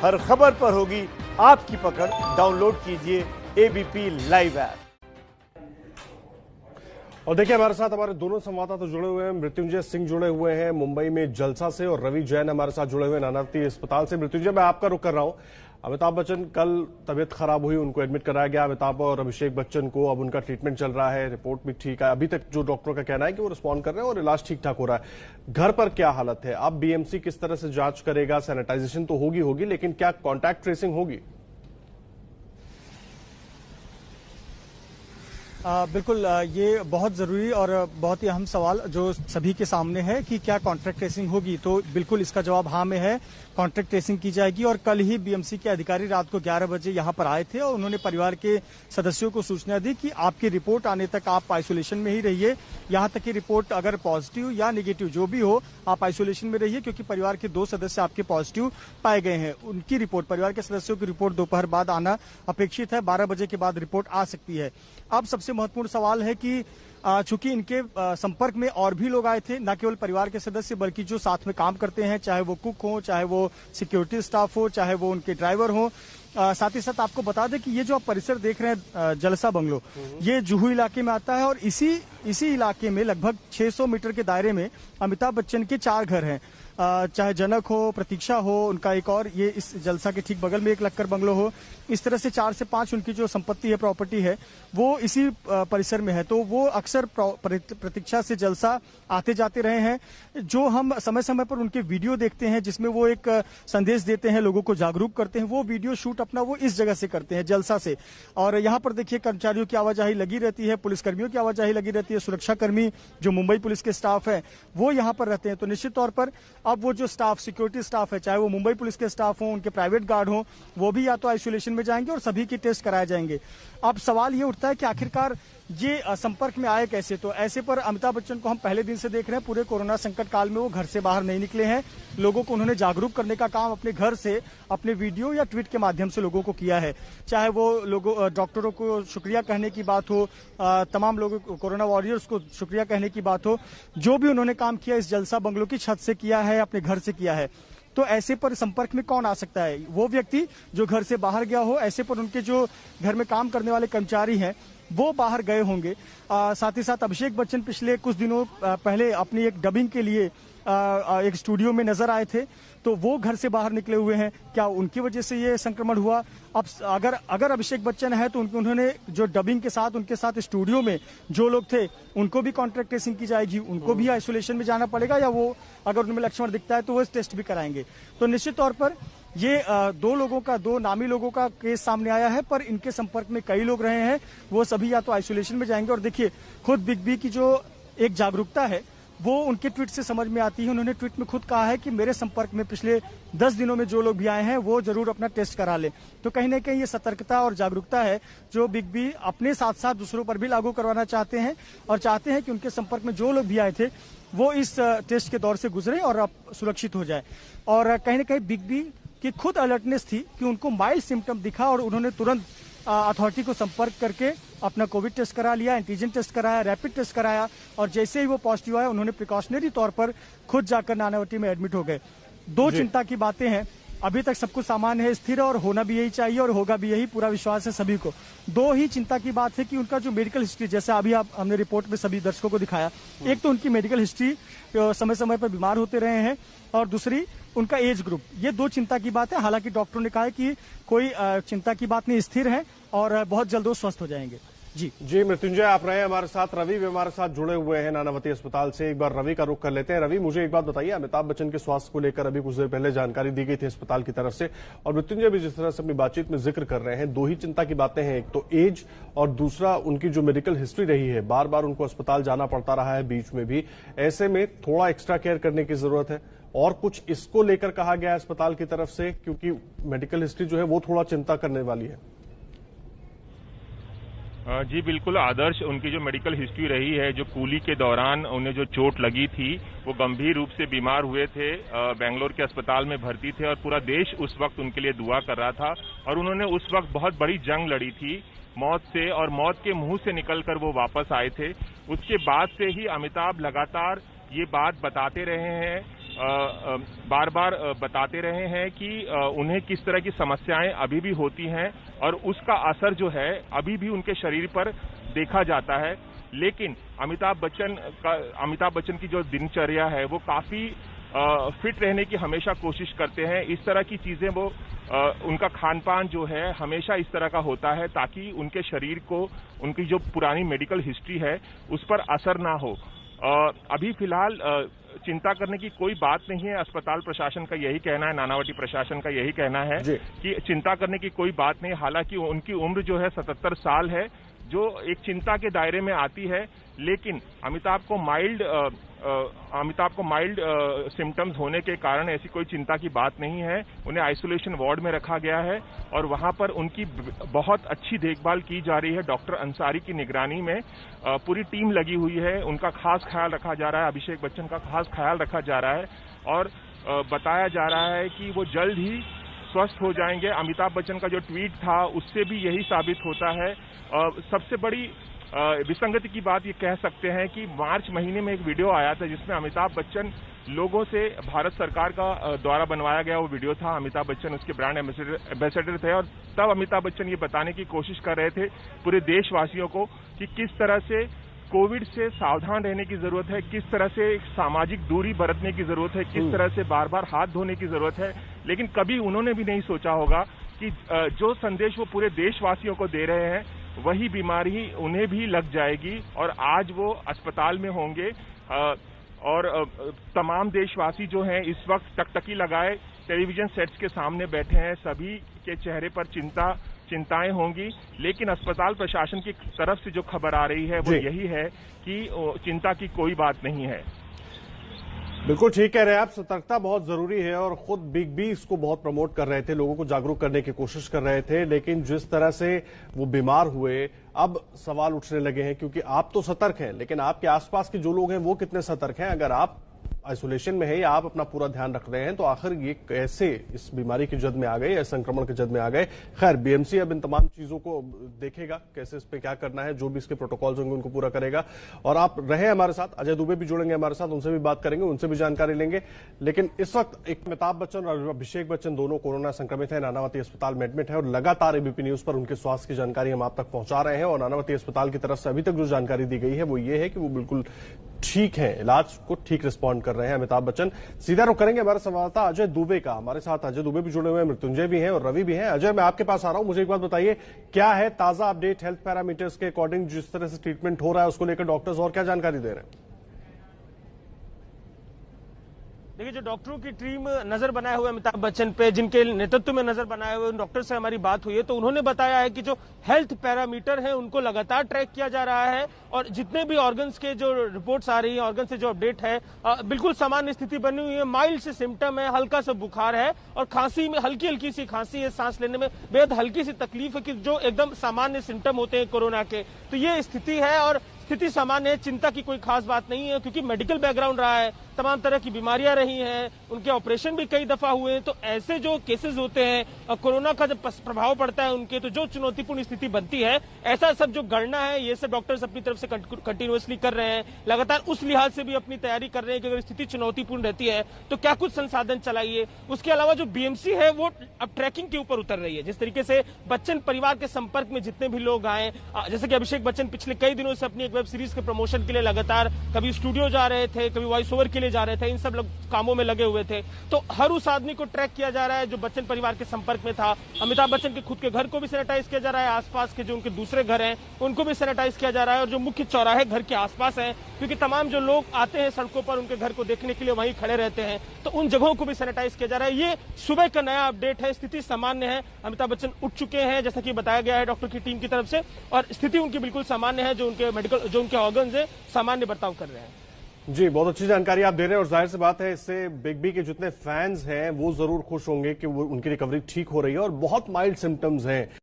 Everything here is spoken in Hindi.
हर खबर पर होगी आपकी पकड़। डाउनलोड कीजिए एबीपी लाइव ऐप। और देखिए हमारे साथ हमारे दोनों संवाददाता जुड़े हुए हैं। मृत्युंजय सिंह जुड़े हुए हैं मुंबई में जलसा से और रवि जैन हमारे साथ जुड़े हुए हैं नानावती अस्पताल से। मृत्युंजय, मैं आपका रुख कर रहा हूं। अमिताभ बच्चन कल तबीयत खराब हुई, उनको एडमिट कराया गया। अमिताभ और अभिषेक बच्चन को अब उनका ट्रीटमेंट चल रहा है, रिपोर्ट भी ठीक है। अभी तक जो डॉक्टरों का कहना है कि वो रिस्पॉन्ड कर रहे हैं और इलाज ठीक ठाक हो रहा है। घर पर क्या हालत है? अब बीएमसी किस तरह से जांच करेगा? सैनिटाइजेशन तो होगी, लेकिन क्या कॉन्टैक्ट ट्रेसिंग होगी? बिल्कुल, ये बहुत ज़रूरी और बहुत ही अहम सवाल जो सभी के सामने है कि क्या कॉन्ट्रैक्ट ट्रेसिंग होगी। तो बिल्कुल इसका जवाब हाँ में है, कॉन्ट्रैक्ट ट्रेसिंग की जाएगी। और कल ही बीएमसी के अधिकारी रात को 11 बजे यहाँ पर आए थे और उन्होंने परिवार के सदस्यों को सूचना दी कि आपकी रिपोर्ट आने तक आप आइसोलेशन में ही रहिए। यहाँ तक की रिपोर्ट अगर पॉजिटिव या निगेटिव जो भी हो, आप आइसोलेशन में रहिए, क्योंकि परिवार के 2 सदस्य आपके पॉजिटिव पाए गए हैं। उनकी रिपोर्ट, परिवार के सदस्यों की रिपोर्ट दोपहर बाद आना अपेक्षित है। 12 बजे के बाद रिपोर्ट आ सकती है। अब सबसे महत्वपूर्ण सवाल है कि चूंकि इनके संपर्क में और भी लोग आए थे, न केवल परिवार के सदस्य बल्कि जो साथ में काम करते हैं, चाहे वो कुक हो, चाहे वो सिक्योरिटी स्टाफ हो, चाहे वो उनके ड्राइवर हो। साथ ही साथ आपको बता दें कि ये जो आप परिसर देख रहे हैं जलसा बंगलो, ये जुहू इलाके में आता है और इसी इलाके में लगभग 600 मीटर के दायरे में अमिताभ बच्चन के 4 घर हैं। चाहे जनक हो, प्रतीक्षा हो, उनका एक और ये इस जलसा के ठीक बगल में एक लक्कर बंगलो हो, इस तरह से 4 से 5 उनकी जो संपत्ति है, प्रॉपर्टी है, वो इसी परिसर में है। तो वो अक्सर प्रतीक्षा से जलसा आते जाते रहे हैं। जो हम समय समय पर उनके वीडियो देखते हैं जिसमें वो एक संदेश देते हैं, लोगों को जागरूक करते हैं, वो वीडियो शूट अपना वो इस जगह से करते हैं, जलसा से। और यहाँ पर देखिए कर्मचारियों की आवाजाही लगी रहती है, पुलिसकर्मियों की आवाजाही लगी रहती है, सुरक्षाकर्मी जो मुंबई पुलिस के स्टाफ है वो यहाँ पर रहते हैं। तो निश्चित तौर पर अब वो जो स्टाफ, सिक्योरिटी स्टाफ है, चाहे वो मुंबई पुलिस के स्टाफ हो, उनके प्राइवेट गार्ड हो, वो भी या तो आइसोलेशन में जाएंगे और सभी के टेस्ट कराए जाएंगे। अब सवाल ये उठता है कि आखिरकार ये संपर्क में आए कैसे। तो ऐसे पर अमिताभ बच्चन को हम पहले दिन से देख रहे हैं, पूरे कोरोना संकट काल में वो घर से बाहर नहीं निकले हैं। लोगों को उन्होंने जागरूक करने का काम अपने घर से, अपने वीडियो या ट्वीट के माध्यम से लोगों को किया है। चाहे वो लोगों, डॉक्टरों को शुक्रिया कहने की बात हो, तमाम लोगों को, कोरोना वॉरियर्स को शुक्रिया कहने की बात हो, जो भी उन्होंने काम किया इस जलसा बंगलों की छत से किया है, अपने घर से किया है। तो ऐसे पर संपर्क में कौन आ सकता है? वो व्यक्ति जो घर से बाहर गया हो। ऐसे पर उनके जो घर में काम करने वाले कर्मचारी हैं वो बाहर गए होंगे। साथ ही साथ अभिषेक बच्चन पिछले कुछ दिनों पहले अपनी एक डबिंग के लिए एक स्टूडियो में नजर आए थे, तो वो घर से बाहर निकले हुए हैं। क्या उनकी वजह से ये संक्रमण हुआ? अब अगर अभिषेक बच्चन है तो उन्होंने जो डबिंग के साथ, उनके साथ स्टूडियो में जो लोग थे उनको भी कॉन्ट्रैक्ट ट्रेसिंग की जाएगी, उनको भी आइसोलेशन में जाना पड़ेगा, या वो अगर उनमें लक्षण दिखता है तो वो टेस्ट भी कराएंगे। तो निश्चित तौर पर ये 2 नामी लोगों का केस सामने आया है, पर इनके संपर्क में कई लोग रहे हैं, वो सभी या तो आइसोलेशन में जाएंगे। और देखिए खुद बिग बी की जो एक जागरूकता है वो उनके ट्वीट से समझ में आती है। उन्होंने ट्वीट में खुद कहा है कि मेरे संपर्क में पिछले 10 दिनों में जो लोग भी आए हैं वो जरूर अपना टेस्ट करा ले। तो कहीं ना कहीं ये सतर्कता और जागरूकता है जो बिग बी अपने साथ साथ दूसरों पर भी लागू करवाना चाहते हैं, और चाहते हैं कि उनके संपर्क में जो लोग भी आए थे वो इस टेस्ट के दौर से गुजरे और अब सुरक्षित हो जाए। और कहीं ना कहीं बिग बी की खुद अलर्टनेस थी कि उनको माइल्ड सिम्टम दिखा और उन्होंने तुरंत अथॉरिटी को संपर्क करके अपना कोविड टेस्ट करा लिया, एंटीजन टेस्ट कराया, रैपिड टेस्ट कराया, और जैसे ही वो पॉजिटिव आया उन्होंने प्रिकॉशनरी तौर पर खुद जाकर नानावती में एडमिट हो गए। 2 चिंता की बातें हैं, अभी तक सब कुछ सामान्य है, स्थिर, और होना भी यही चाहिए और होगा भी यही, पूरा विश्वास है सभी को। 2 ही चिंता की बात है कि उनका जो मेडिकल हिस्ट्री, जैसे अभी हमने रिपोर्ट में सभी दर्शकों को दिखाया, एक तो उनकी मेडिकल हिस्ट्री, समय समय पर बीमार होते रहे हैं, और दूसरी उनका एज ग्रुप। ये 2 चिंता की बात है। हालांकि डॉक्टरों ने कहा है कि कोई चिंता की बात नहीं, स्थिर है और बहुत जल्द वो स्वस्थ हो जाएंगे। जी मृत्युंजय, आप रहे हमारे साथ। रवि भी हमारे साथ जुड़े हुए हैं नानावती अस्पताल से। एक बार रवि का रुख कर लेते हैं। रवि, मुझे एक बात बताइए, अमिताभ बच्चन के स्वास्थ्य को लेकर अभी कुछ देर पहले जानकारी दी गई थी अस्पताल की तरफ से, और मृत्युंजय भी जिस तरह से अपनी बातचीत में जिक्र कर रहे हैं, 2 ही चिंता की बातें हैं, एक तो एज और दूसरा उनकी जो मेडिकल हिस्ट्री रही है, बार बार उनको अस्पताल जाना पड़ता रहा है बीच में भी, ऐसे में थोड़ा एक्स्ट्रा केयर करने की जरूरत है। और कुछ इसको लेकर कहा गया है अस्पताल की तरफ से, क्योंकि मेडिकल हिस्ट्री जो है वो थोड़ा चिंता करने वाली है। जी बिल्कुल आदर्श, उनकी जो मेडिकल हिस्ट्री रही है, जो कूली के दौरान उन्हें जो चोट लगी थी, वो गंभीर रूप से बीमार हुए थे, बेंगलोर के अस्पताल में भर्ती थे, और पूरा देश उस वक्त उनके लिए दुआ कर रहा था। और उन्होंने उस वक्त बहुत बड़ी जंग लड़ी थी मौत से, और मौत के मुंह से निकलकर वो वापस आए थे। उसके बाद से ही अमिताभ लगातार ये बात बताते रहे हैं बार बार बताते रहे हैं कि उन्हें किस तरह की समस्याएं अभी भी होती हैं और उसका असर जो है अभी भी उनके शरीर पर देखा जाता है। लेकिन अमिताभ बच्चन की जो दिनचर्या है वो काफी फिट रहने की हमेशा कोशिश करते हैं। इस तरह की चीजें वो उनका खान पान जो है हमेशा इस तरह का होता है ताकि उनके शरीर को उनकी जो पुरानी मेडिकल हिस्ट्री है उस पर असर ना हो। अभी फिलहाल चिंता करने की कोई बात नहीं है। अस्पताल प्रशासन का यही कहना है, नानावटी प्रशासन का यही कहना है कि चिंता करने की कोई बात नहीं। हालांकि उनकी उम्र जो है 77 साल है, जो एक चिंता के दायरे में आती है। लेकिन अमिताभ को माइल्ड सिम्टम्स होने के कारण ऐसी कोई चिंता की बात नहीं है। उन्हें आइसोलेशन वार्ड में रखा गया है और वहां पर उनकी बहुत अच्छी देखभाल की जा रही है। डॉक्टर अंसारी की निगरानी में पूरी टीम लगी हुई है। उनका खास ख्याल रखा जा रहा है, अभिषेक बच्चन का खास ख्याल रखा जा रहा है और बताया जा रहा है कि वो जल्द ही स्वस्थ हो जाएंगे। अमिताभ बच्चन का जो ट्वीट था उससे भी यही साबित होता है। सबसे बड़ी विसंगति की बात ये कह सकते हैं कि मार्च महीने में एक वीडियो आया था जिसमें अमिताभ बच्चन लोगों से भारत सरकार का द्वारा बनवाया गया वो वीडियो था। अमिताभ बच्चन उसके ब्रांड एम्बेसडर थे और तब अमिताभ बच्चन ये बताने की कोशिश कर रहे थे पूरे देशवासियों को कि किस तरह से कोविड से सावधान रहने की जरूरत है, किस तरह से सामाजिक दूरी बरतने की जरूरत है, किस तरह से बार बार हाथ धोने की जरूरत है। लेकिन कभी उन्होंने भी नहीं सोचा होगा कि जो संदेश वो पूरे देशवासियों को दे रहे हैं वही बीमारी उन्हें भी लग जाएगी और आज वो अस्पताल में होंगे। और तमाम देशवासी जो हैं इस वक्त टकटकी लगाए टेलीविजन सेट्स के सामने बैठे हैं। सभी के चेहरे पर चिंताएं होंगी। लेकिन अस्पताल प्रशासन की तरफ से जो खबर आ रही है वो यही है कि चिंता की कोई बात नहीं है। बिल्कुल ठीक कह रहे हैं आप, सतर्कता बहुत जरूरी है और खुद बिग बी इसको बहुत प्रमोट कर रहे थे, लोगों को जागरूक करने की कोशिश कर रहे थे। लेकिन जिस तरह से वो बीमार हुए अब सवाल उठने लगे हैं, क्योंकि आप तो सतर्क हैं लेकिन आपके आसपास के जो लोग हैं वो कितने सतर्क हैं। अगर आप आइसोलेशन में है या आप अपना पूरा ध्यान रख रहे हैं तो आखिर ये कैसे इस बीमारी की जद में आ गए या संक्रमण की जद में आ गए। खैर बीएमसी अब इन तमाम चीजों को देखेगा, कैसे इस पे क्या करना है, जो भी इसके प्रोटोकॉल्स होंगे उनको पूरा करेगा। और आप रहे हमारे साथ, अजय दुबे भी जुड़ेंगे हमारे साथ, उनसे भी बात करेंगे, उनसे भी जानकारी लेंगे। लेकिन इस वक्त एक अमिताभ बच्चन और अभिषेक बच्चन दोनों कोरोना संक्रमित है, नानावती अस्पताल में एडमिट है और लगातार एबीपी न्यूज पर उनके स्वास्थ्य की जानकारी हम आप तक पहुंचा रहे हैं। और नानावती अस्पताल की तरफ से अभी तक जो जानकारी दी गई है वो ये है कि वो बिल्कुल ठीक है, इलाज को ठीक रिस्पॉन्ड कर रहे हैं अमिताभ बच्चन। सीधा रुख करेंगे हमारे संवाददाता अजय दुबे का। हमारे साथ अजय दुबे भी जुड़े हुए हैं, मृत्युंजय भी हैं और रवि भी हैं। अजय, मैं आपके पास आ रहा हूं, मुझे एक बात बताइए, क्या है ताजा अपडेट हेल्थ पैरामीटर्स के अकॉर्डिंग जिस तरह से ट्रीटमेंट हो रहा है उसको लेकर डॉक्टर्स और क्या जानकारी दे रहे हैं? देखिए, जो डॉक्टरों की टीम नजर बनाए हुए अमिताभ बच्चन पे, जिनके नेतृत्व में नजर बनाए हुए डॉक्टर से हमारी बात हुई है तो उन्होंने बताया है कि जो हेल्थ पैरामीटर है उनको लगातार ट्रैक किया जा रहा है और जितने भी ऑर्गन्स के जो रिपोर्ट्स आ रही है, ऑर्गन से जो अपडेट है, बिल्कुल सामान्य स्थिति बनी हुई है। माइल्ड से सिम्टम है, हल्का सा बुखार है और खांसी में हल्की हल्की सी खांसी है, सांस लेने में बेहद हल्की सी तकलीफ है, कि जो एकदम सामान्य सिम्टम होते हैं कोरोना के। तो ये स्थिति है और स्थिति सामान्य है, चिंता की कोई खास बात नहीं है क्योंकि मेडिकल बैकग्राउंड रहा है, तमाम तरह की बीमारियां रही हैं, उनके ऑपरेशन भी कई दफा हुए हैं। तो ऐसे जो केसेस होते हैं कोरोना का जब प्रभाव पड़ता है उनके, तो जो चुनौतीपूर्ण स्थिति बनती है, ऐसा सब जो गणना है ये सब डॉक्टर्स अपनी तरफ से कंटिन्यूअसली कर रहे हैं। लगातार उस लिहाज से भी अपनी तैयारी कर रहे हैं कि अगर स्थिति चुनौतीपूर्ण रहती है तो क्या कुछ संसाधन चलाइए। उसके अलावा जो बीएमसी है वो अब ट्रैकिंग के ऊपर उतर रही है। जिस तरीके से बच्चन परिवार के संपर्क में जितने भी लोग आए, जैसे कि अभिषेक बच्चन पिछले कई दिनों से अपनी एक वेब सीरीज के प्रमोशन के लिए लगातार कभी स्टूडियो जा रहे थे, कभी वॉइस ओवर के लिए जा रहे थे, इन सब कामों में लगे हुए थे। तो हर उस आदमी को ट्रैक किया जा रहा है जो बच्चन परिवार के संपर्क में था। अमिताभ बच्चन के खुद के घर को भी सैनिटाइज किया जा रहा है, आसपास के जो उनके दूसरे घर हैं उनको भी सैनिटाइज किया जा रहा है और जो मुख्य चौराहे घर के आसपास हैं, क्योंकि तमाम जो लोग आते हैं सड़कों पर उनके घर को देखने के लिए वहीं खड़े रहते हैं, तो उन जगहों को भी सैनिटाइज किया जा रहा है। ये सुबह का नया अपडेट है, स्थिति सामान्य है। अमिताभ बच्चन उठ चुके हैं जैसा कि बताया गया है डॉक्टर की टीम की तरफ से, और स्थिति उनकी बिल्कुल सामान्य है। जो उनके मेडिकल, जो उनके ऑर्गन्स है, सामान्य बर्ताव कर रहे हैं। जी, बहुत अच्छी जानकारी आप दे रहे हैं और जाहिर सी बात है इससे बिग बी के जितने फैंस हैं वो जरूर खुश होंगे कि वो उनकी रिकवरी ठीक हो रही है और बहुत माइल्ड सिम्टम्स हैं।